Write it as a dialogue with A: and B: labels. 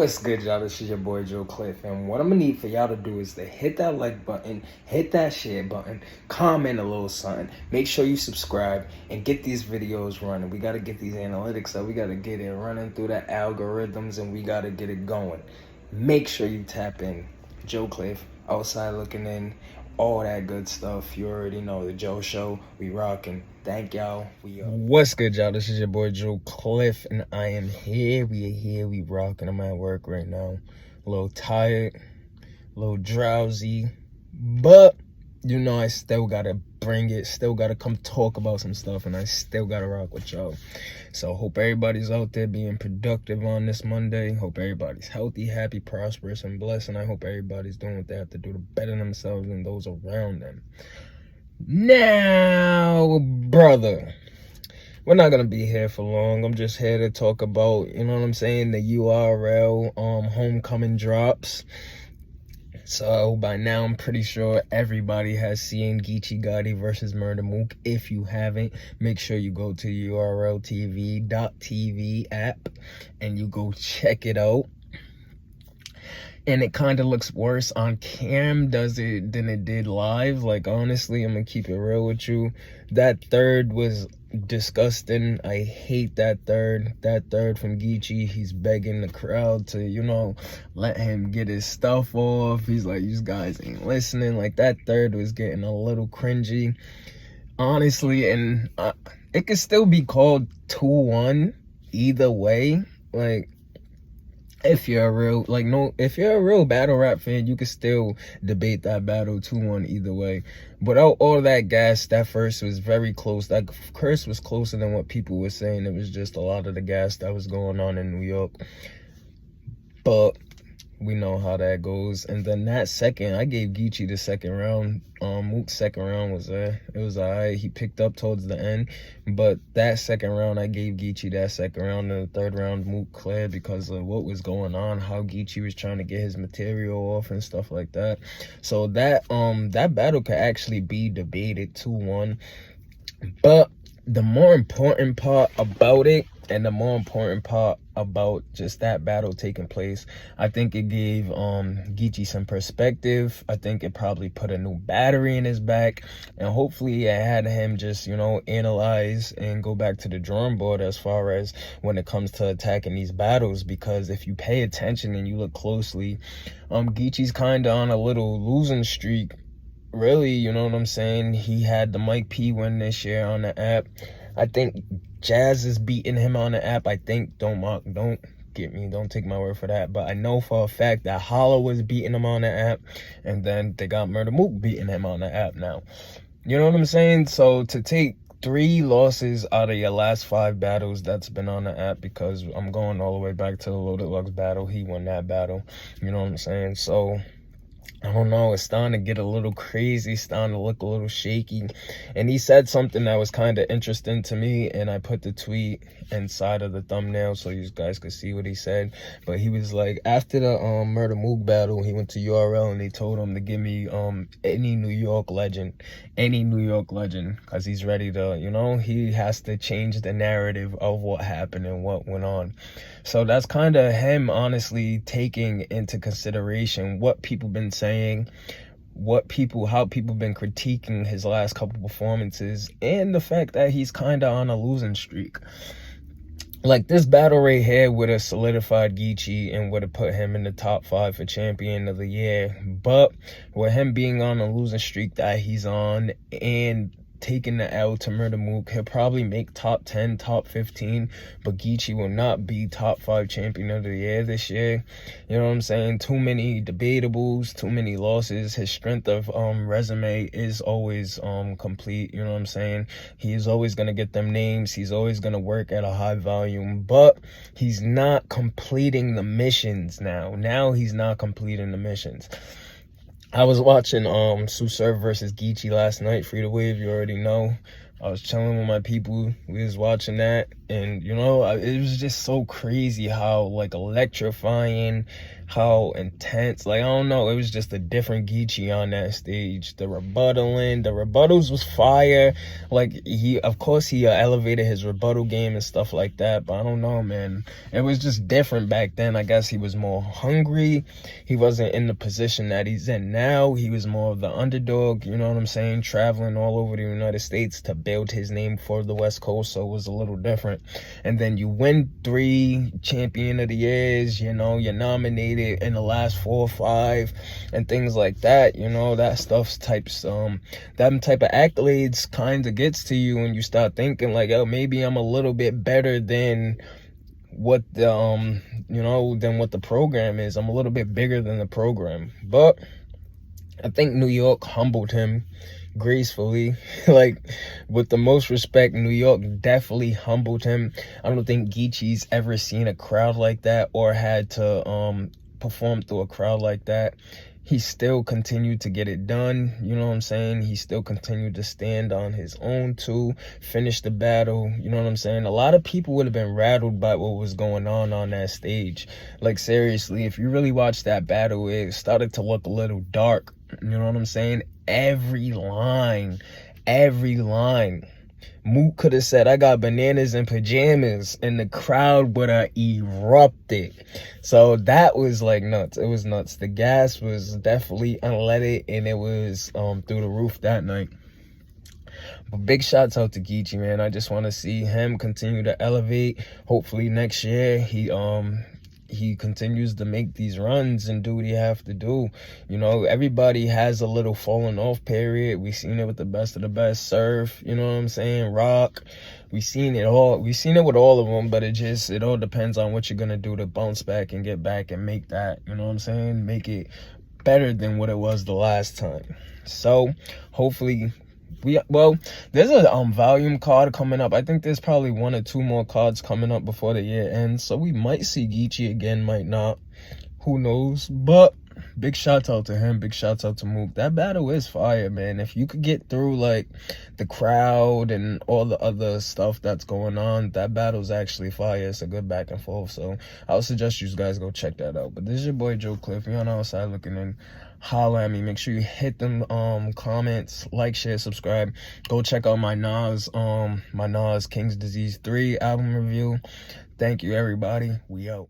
A: What's good, y'all? This is your boy Joe Cliff, and what I'm gonna need for y'all to do is to hit that like button, hit that share button, comment a little something, make sure you subscribe, and get these videos running. We gotta get these analytics up, we gotta get it running through the algorithms, and we gotta get it going. Make sure you tap in. Joe Cliff, outside looking in, all that good stuff. You already know the Joe Show. We rocking. Thank y'all. We up. What's good, y'all? This is your boy Joe Cliff, and I am here. We are here. We rocking. I'm at work right now. A little tired, a little drowsy, but you know I still gotta bring it. Still gotta come talk about some stuff, and I still gotta rock with y'all. So hope everybody's out there being productive on this Monday. Hope everybody's healthy, happy, prosperous, and blessed. And I hope everybody's doing what they have to do to better themselves and those around them. Now, brother, we're not gonna be here for long. I'm just here to talk about, you know what I'm saying, the URL homecoming drops. So by now, I'm pretty sure everybody has seen Geechi Gotti versus Murda Mook. If you haven't, make sure you go to urltv.tv app and you go check it out. And it kind of looks worse on cam than it did live. Like, honestly, I'm gonna keep it real with you. That third was disgusting. I hate that third. That third from Geechi. He's begging the crowd to, you know, let him get his stuff off. He's like, you guys ain't listening. Like, that third was getting a little cringy, honestly. And it could still be called 2-1 either way. Like, if you're a real battle rap fan, you could still debate that battle 2-1 either way. But all that gas, that first was very close. That curse was closer than what people were saying. It was just a lot of the gas that was going on in New York. But we know how that goes. And then that second, I gave Geechi the second round. Mook's second round was it was alright. He picked up towards the end, but that second round, I gave Geechi that second round. And the third round, Mook cleared because of what was going on, how Geechi was trying to get his material off and stuff like that. So that battle could actually be debated 2-1. But the more important part about it, and the more important part about just that battle taking place, I think it gave Geechi some perspective. I think it probably put a new battery in his back, and hopefully it had him just, you know, analyze and go back to the drawing board as far as when it comes to attacking these battles. Because if you pay attention and you look closely, Geechi's kind of on a little losing streak, really. You know what I'm saying? He had the Mike P win this year on the app. I think Jazz is beating him on the app. I think, don't take my word for that, but I know for a fact that Hollow was beating him on the app, and then they got Murda Mook beating him on the app now. You know what I'm saying? So to take 3 losses out of your last 5 battles that's been on the app, because I'm going all the way back to the Loaded Lux battle. He won that battle. You know what I'm saying? So I don't know, it's starting to get a little crazy, starting to look a little shaky. And he said something that was kind of interesting to me, and I put the tweet inside of the thumbnail so you guys could see what he said. But he was like, after the Murda Mook battle, he went to URL and they told him to give me any New York legend, because he's ready to, you know, he has to change the narrative of what happened and what went on. So that's kind of him honestly taking into consideration what people been saying, how people been critiquing his last couple performances, and the fact that he's kind of on a losing streak. Like, this battle right here would have solidified Geechi and would have put him in the top 5 for champion of the year. But with him being on a losing streak that he's on and taking the L to Murda Mook, he'll probably make top 10, top 15, but Geechi will not be top 5 champion of the year this year. You know what I'm saying? Too many debatables, too many losses. His strength of resume is always complete. You know what I'm saying? He is always going to get them names. He's always going to work at a high volume, but he's not completing the missions now he's not completing the missions. I was watching Sue Surf versus Geechi last night, Free to Wave, you already know. I was chilling with my people. We was watching that, and you know, it was just so crazy how like electrifying, how intense. Like I don't know, it was just a different Geechi on that stage. The rebuttals was fire. Like of course, he elevated his rebuttal game and stuff like that. But I don't know, man. It was just different back then. I guess he was more hungry. He wasn't in the position that he's in now. He was more of the underdog. You know what I'm saying? Traveling all over the United States to build his name for the West Coast, so it was a little different. And then you win 3 champion of the years, you know, you're nominated in the last 4 or 5 and things like that. You know, that stuff's that type of accolades kind of gets to you, and you start thinking like, oh, maybe I'm a little bit better than what the you know, than what the program is. I'm a little bit bigger than the program. But I think New York humbled him gracefully. Like, with the most respect, New York definitely humbled him. I don't think Geechi's ever seen a crowd like that or had to perform through a crowd like that. He still continued to get it done, you know what I'm saying? He still continued to stand on his own too, finish the battle, you know what I'm saying? A lot of people would have been rattled by what was going on that stage. Like, seriously, if you really watch that battle, it started to look a little dark, you know what I'm saying? Every line, Mook could have said, I got bananas and pajamas, and the crowd would have erupted. So that was like nuts. It was nuts. The gas was definitely unleaded, and it was through the roof that night. But big shouts out to Geechi, man. I just want to see him continue to elevate. Hopefully next year he continues to make these runs and do what he have to do. You know, everybody has a little falling off period. We seen it with the best of the best. Surf, you know what I'm saying? Rock. We seen it all. We seen it with all of them, but it all depends on what you're gonna do to bounce back and get back and make that, you know what I'm saying? Make it better than what it was the last time. So hopefully there's a volume card coming up. I think there's probably 1 or 2 more cards coming up before the year ends, so we might see Geechi again, might not, who knows. But big shout out to him, big shout out to Mook. That battle is fire, man. If you could get through like the crowd and all the other stuff that's going on, that battle's actually fire. It's a good back and forth, so I would suggest you guys go check that out. But this is your boy Joe Cliff. You're on the outside looking in. Holla at me. Make sure you hit them comments, like, share, subscribe. Go check out my Nas King's Disease 3 album review. Thank you, everybody. We out.